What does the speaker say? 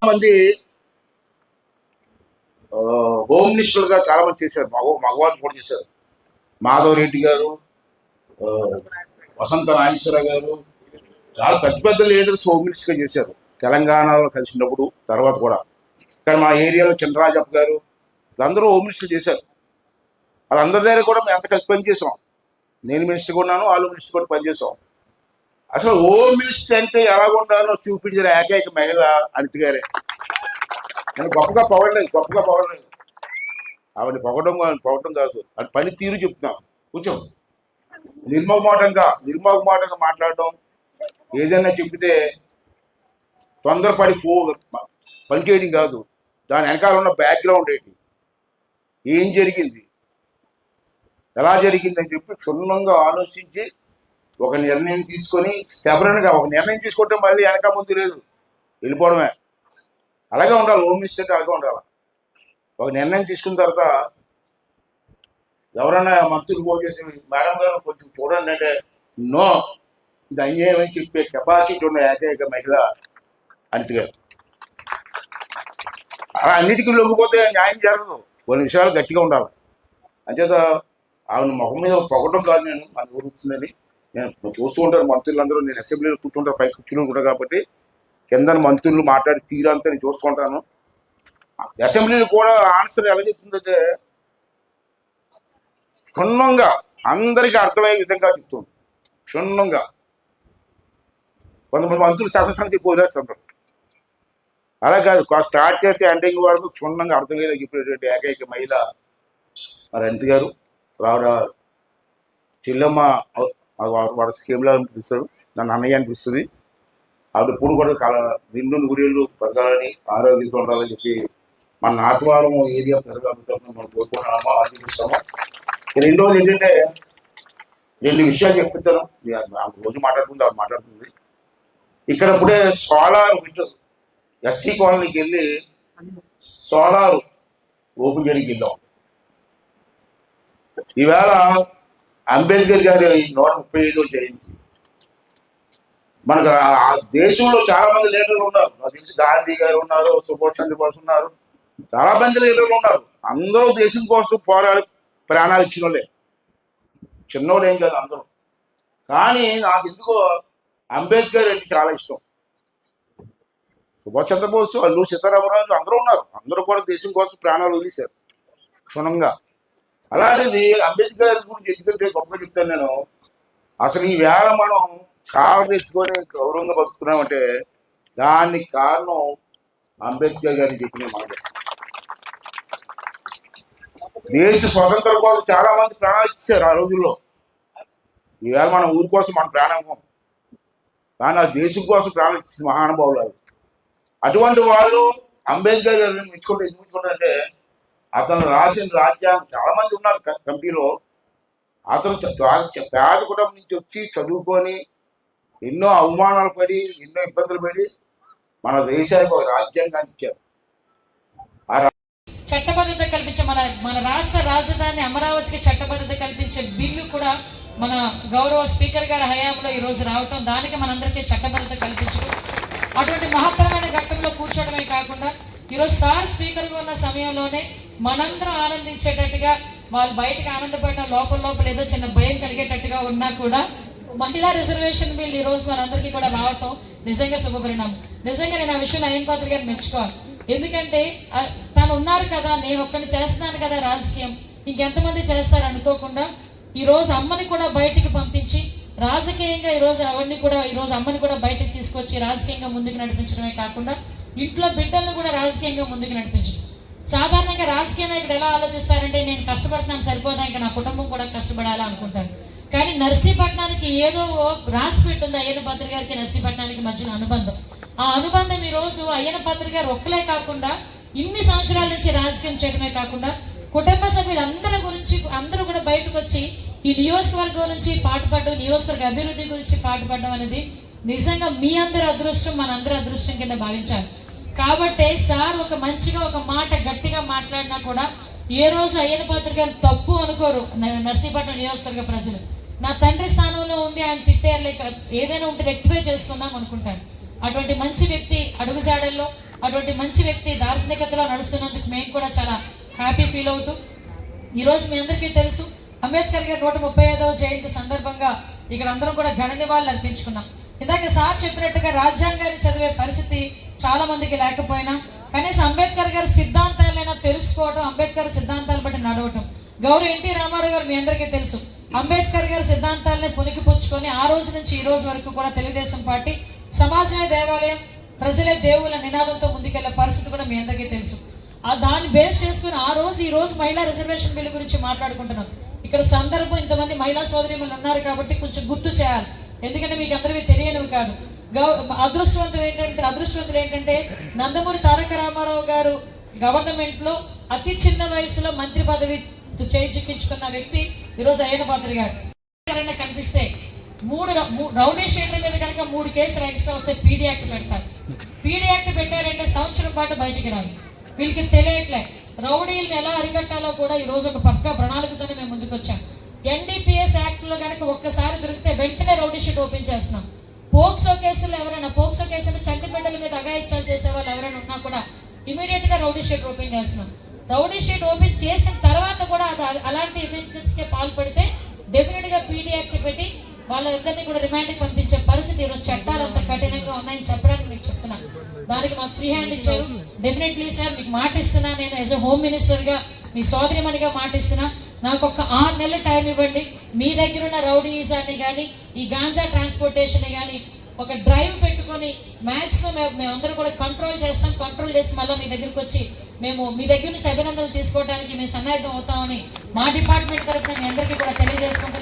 మంది హోమ్ మినిస్టర్గా చాలా మంది చేశారు, మగవాళ్ళు కూడా చేశారు. మాధవ్ రెడ్డి గారు, వసంత నాగేశ్వర గారు, చాలా పెద్ద పెద్ద లీడర్స్ హోమ్ మినిస్టర్గా చేశారు తెలంగాణలో కలిసినప్పుడు. తర్వాత కూడా ఇక్కడ మా ఏరియాలో చినరాజప్ప గారు, అందరూ హోమ్ మినిస్టర్ చేశారు. వాళ్ళందరి దగ్గర కూడా మేము ఎంత కలిసి పనిచేసాం. నేను మినిస్టర్ ఉన్నాను, వాళ్ళు మినిస్టర్ కూడా పనిచేసాం. అసలు హోమ్ మినిస్టర్ అంటే ఎలా ఉండాలో చూపించిన ఏకైక మహిళ అనిత గారే. నేను గొప్పగా పొగడలేదు. ఆవిడ పొగడం కాదు, అది పని తీరు చెప్తున్నాం. కొంచెం నిర్మోహమాటంగా మాట్లాడడం, ఏదైనా చెప్తే తొందరపడి పనిచేయడం కాదు. దాని వెనకాల ఉన్న బ్యాక్గ్రౌండ్ ఏంటి, ఏం జరిగింది, ఎలా జరిగింది అని చెప్పి క్షుణ్ణంగా ఆలోచించి ఒక నిర్ణయం తీసుకొని స్టెబరన్గా ఒక నిర్ణయం తీసుకుంటే మళ్ళీ వెనక ముందు లేదు, వెళ్ళిపోవడమే. అలాగే ఉండాలి, హోమ్ మినిస్టర్ అలాగే ఉండాలి. ఒక నిర్ణయం తీసుకున్న తర్వాత ఎవరైనా మంత్రులు పోగేసి మేడం గారు కొంచెం చూడండి అంటే నో, ఇది అన్యాయం అని చెప్పే కెపాసిటీ ఉన్న ఏకైక మహిళ అనిత గారు. అలా అన్నిటికీ లొంగిపోతే న్యాయం జరగదు, కొన్ని విషయాలు గట్టిగా ఉండాలి. అంచేత ఆవిడ ముఖం మీద పొగడం కాదు, నేను అది ఊరుతుందని నేను చూస్తూ ఉంటాను. మంత్రులందరూ, నేను అసెంబ్లీలో కూర్చుంటాను, పై కూర్చుని ఉంటాను కాబట్టి కింద మంత్రులు మాట్లాడి తీరంతా నేను చూసుకుంటాను. అసెంబ్లీలో కూడా ఆన్సర్ ఎలా చెప్తుందంటే క్షుణ్ణంగా అందరికీ అర్థమయ్యే విధంగా చెప్తుంది. క్షుణ్ణంగా కొంతమంది మంత్రులు సగం సంఖ్య పోలేస్తుంటారు. అలా కాదు, స్టార్ట్ చేస్తే ఎండింగ్ వరకు క్షుణ్ణంగా అర్థమయ్యేలా చెప్పేటువంటి ఏకైక మహిళ మరి అనిత గారు. రావిడ చెల్లెమ్మ వాడు స్కీమ్లా అనిపిస్తారు, నన్ను అన్నయ్య అనిపిస్తుంది. ఆవిడ ఎప్పుడు కూడా నిండు నూరేళ్ళు బతకాలని, ఆరోగ్యంగా ఉండాలని చెప్పి మన నాటువారం ఏరియా పెరగాలని మనం కోరుకుంటున్నామో, ఆశిస్తామో. రెండోది ఏంటంటే, 2 విషయాలు చెప్తాను. రోజు మాట్లాడుతుంది. ఇక్కడ ఇప్పుడే సోలార్ పెట్టదు, ఎస్సీ కాలనీకి వెళ్ళి సోలార్ ఓపెన్ చేయడానికి వెళ్ళాం. ఈవేళ అంబేద్కర్ గారి 135వ జయంతి. మనకు దేశంలో చాలా మంది లీడర్లు ఉన్నారు. నాకు తెలిసి గాంధీ గారు ఉన్నారు, సుభాష్ చంద్రబోస్ ఉన్నారు, చాలా మంది లీడర్లు ఉన్నారు. అందరూ దేశం కోసం పోరాడి ప్రాణాలు ఇచ్చిన వాళ్ళే, చిన్నోడు ఏం కాదు అందరూ. కానీ నాకు ఎందుకో అంబేద్కర్ అంటే చాలా ఇష్టం. సుభాష్ చంద్రబోస్, అల్లూరి సీతారామరాజు అందరూ ఉన్నారు. అందరూ కూడా దేశం కోసం ప్రాణాలు వదిలేశారు క్షుణ్ణంగా. అలాంటిది అంబేద్కర్ గురించి ఎందుకంటే గొప్పగా చెప్తాను నేను. అసలు ఈ వేళ మనం కాళ్ళు ఎత్తుకొని గౌరవంగా బతుకుతున్నామంటే దానికి కారణం అంబేద్కర్ గారిని చెప్పిన మాట. దేశ స్వతంత్రం కోసం చాలా మంది ప్రాణాలు ఇచ్చారు ఆ రోజుల్లో. ఈవేళ మన ఊరి కోసం మన ప్రాణం, కానీ ఆ దేశం కోసం ప్రాణాలు ఇచ్చిన మహానుభావులు. అటువంటి వాళ్ళు అంబేద్కర్ గారిని మెచ్చుకుంటారంటే అతను రాసిన రాజ్యాంగం, చాలా మంది ఉన్నారు కమిటీలో. అతను పేద కుటుంబం నుంచి వచ్చి చదువుకొని ఎన్నో అవమానాలు పడి, ఎన్నో ఇబ్బందులు పడి మన దేశానికి ఒక రాజ్యాంగాన్ని ఇచ్చారు. చట్టబద్ధత కల్పించే మన రాష్ట్ర రాజధాని అమరావతికి చట్టబద్ధత కల్పించే బిల్లు కూడా మన గౌరవ స్పీకర్ గారి హయాంలో ఈ రోజు రావటం, దానికి మనందరికీ చట్టబద్ధత కల్పించడం, అటువంటి మహత్తరమైన ఘట్టంలో కూర్చోవడమే కాకుండా ఈరోజు సార్ స్పీకర్గా ఉన్న సమయంలోనే మనందరం ఆనందించేటట్టుగా, వాళ్ళు బయటకు ఆనందపడిన లోపల ఏదో చిన్న భయం కలిగేటట్టుగా ఉన్నా కూడా మహిళా రిజర్వేషన్ బిల్ ఈ రోజు మనందరికీ కూడా రావటం నిజంగా శుభపరిణామం. నిజంగా నేను ఆ విషయంలో అయ్యన్ పాత్ర గారిని మెచ్చుకోవాలి. ఎందుకంటే తను ఉన్నారు కదా, నేను ఒక్కరిని చేస్తున్నాను కదా రాజకీయం, ఇంకెంతమంది చేస్తారు అనుకోకుండా ఈరోజు అమ్మని కూడా బయటికి పంపించి రాజకీయంగా ఈరోజు అమ్మని కూడా బయటకు తీసుకొచ్చి రాజకీయంగా ముందుకు నడిపించడమే కాకుండా ఇంట్లో బిడ్డలను కూడా రాజకీయంగా ముందుకు నడిపించడం. సాధారణంగా రాజకీయ నాయకుడు ఎలా ఆలోచిస్తారంటే, నేను కష్టపడుతున్నాను సరిపోదా, ఇంకా నా కుటుంబం కూడా కష్టపడాలా అనుకుంటారు. కానీ నర్సీపట్నానికి ఏదో రాసి పెట్టుంది అయ్యన్న పాత్ర గారికి నర్సీపట్నానికి మధ్యన అనుబంధం. ఆ అనుబంధం ఈరోజు అయ్యన్న పాత్ర గారు ఒక్కలే కాకుండా ఇన్ని సంవత్సరాల నుంచి రాజకీయం చేయడమే కాకుండా కుటుంబ సభ్యులందరి గురించి అందరూ కూడా బయటకు వచ్చి ఈ నియోజకవర్గం నుంచి పాటుపడడం, నియోజకవర్గ అభివృద్ధి గురించి పాటుపడడం అనేది నిజంగా మీ అందరి అదృష్టం, మనందరి అదృష్టం కింద భావించాలి. కాబట్టి సార్ ఒక మంచిగా ఒక మాట గట్టిగా మాట్లాడినా కూడా ఏ రోజు అయ్యన్న పాత్ర గారు తప్పు అనుకోరు నర్సీపట్నం నియోజకవర్గ ప్రజలు. నా తండ్రి స్థానంలో ఉండి ఆయన తిట్టారు, లేక ఏదైనా ఉంటే రెక్టిఫై చేసుకుందాం అనుకుంటాను. అటువంటి మంచి వ్యక్తి అడుగుజాడల్లో అటువంటి మంచి వ్యక్తి దార్శనికతలో నడుస్తున్నందుకు మేము కూడా చాలా హ్యాపీ ఫీల్ అవుతూ, ఈరోజు మీ అందరికీ తెలుసు అంబేద్కర్ గారి 135వ జయంతి సందర్భంగా ఇక్కడ అందరం కూడా ఘన నివాళులు అర్పించుకున్నాం. ఇందాక సార్ చెప్పినట్టుగా రాజ్యాంగాన్ని చదివే పరిస్థితి చాలా మందికి లేకపోయినా కనీసం అంబేద్కర్ గారి సిద్ధాంతాలైనా తెలుసుకోవడం, అంబేద్కర్ సిద్ధాంతాలు బట్టి నడవటం. గౌరవ ఎన్టీ రామారావు గారు మీ అందరికీ తెలుసు అంబేద్కర్ గారి సిద్ధాంతాలని పుణికిపుచ్చుకొని ఆ రోజు నుంచి ఈ రోజు వరకు కూడా తెలుగుదేశం పార్టీ సమాజమే దేవాలయం, ప్రజలే దేవుళ్ళ నినాదంతో ముందుకెళ్లే పరిస్థితి కూడా మీ అందరికీ తెలుసు. దాన్ని బేస్ చేసుకుని ఆ రోజు ఈ రోజు మహిళా రిజర్వేషన్ బిల్లు గురించి మాట్లాడుకుంటున్నాం. ఇక్కడ సందర్భం ఇంతమంది మహిళా సోదరీమణులు ఉన్నారు కాబట్టి కొంచెం గుర్తు చేయాలి, ఎందుకంటే మీకు అందరికీ తెలియనివి కాదు. అదృష్టవంతులు ఏంటంటే నందమూరి తారక రామారావు గారు గవర్నమెంట్ లో అతి చిన్న వయసులో మంత్రి పదవి చేజిక్కించుకున్న వ్యక్తి ఈరోజు అయ్యన్న పాత్రుడు గారు. ఎవరైనా కనిపిస్తే రౌడీ షీట్ల మీద కనుక 3 కేసులు ఎక్స్ట్రా వస్తే పీడీ యాక్ట్ పెడతారు. పీడీ యాక్ట్ పెట్టారంటే సంవత్సరం పాటు బయటికి రాదు. వీళ్ళకి తెలియట్లే రౌడీలను ఎలా అరికట్టాలో కూడా ఈ రోజు ఒక పక్కా ప్రణాళికతోనే మేము ముందుకు వచ్చాం. ఎన్డీపీఎస్ యాక్ట్ లో కనుక ఒక్కసారి దొరికితే వెంటనే రౌడీ షీట్ ఓపెన్ చేస్తున్నాం. పోక్సో కేసులు ఎవరైనా చంటి బిడ్డల మీద అఘాయిత్యాలు చేసే వాళ్ళు ఎవరైనా ఉన్నా కూడా ఇమీడియట్ గా రౌడీ షీట్ ఓపెన్ చేస్తున్నాం. రౌడీ షీట్ ఓపెన్ చేసిన తర్వాత కూడా అలాంటి ఈవెంట్స్ కి పాల్పడితే డెఫినెట్ గా పీడీ యాక్ట్ పెట్టి వాళ్ళందరినీ కూడా రిమాండ్కి పంపించే పరిస్థితి ఈరోజు చట్టాలు అంత కఠినంగా ఉన్నాయని చెప్పడానికి మీకు చెప్తున్నాను. దానికి మాకు ఫ్రీ హ్యాండ్ ఇచ్చారు. డెఫినెట్లీ సార్ మీకు మాట ఇస్తున్నా, నేను యాజ్ ఎ హోమ్ మినిస్టర్ గా మీ సోదరిమణిగా మాట ఇస్తున్నా, నాకు ఒక 6 నెలల టైం ఇవ్వండి. మీ దగ్గర ఉన్న రౌడీజాన్ని కానీ ఈ గాంజా ట్రాన్స్పోర్టేషన్ కానీ ఒక డ్రైవ్ పెట్టుకొని మాక్సిమం మేమందరూ కూడా కంట్రోల్ చేస్తాం. కంట్రోల్ చేసి మళ్ళీ మీ దగ్గరికి వచ్చి మేము మీ దగ్గర నుంచి అభినందనలు తీసుకోవడానికి మేము సన్నాహితం అవుతామని మా డిపార్ట్మెంట్ తరఫున మీ అందరికీ కూడా తెలియజేసుకుంటాం.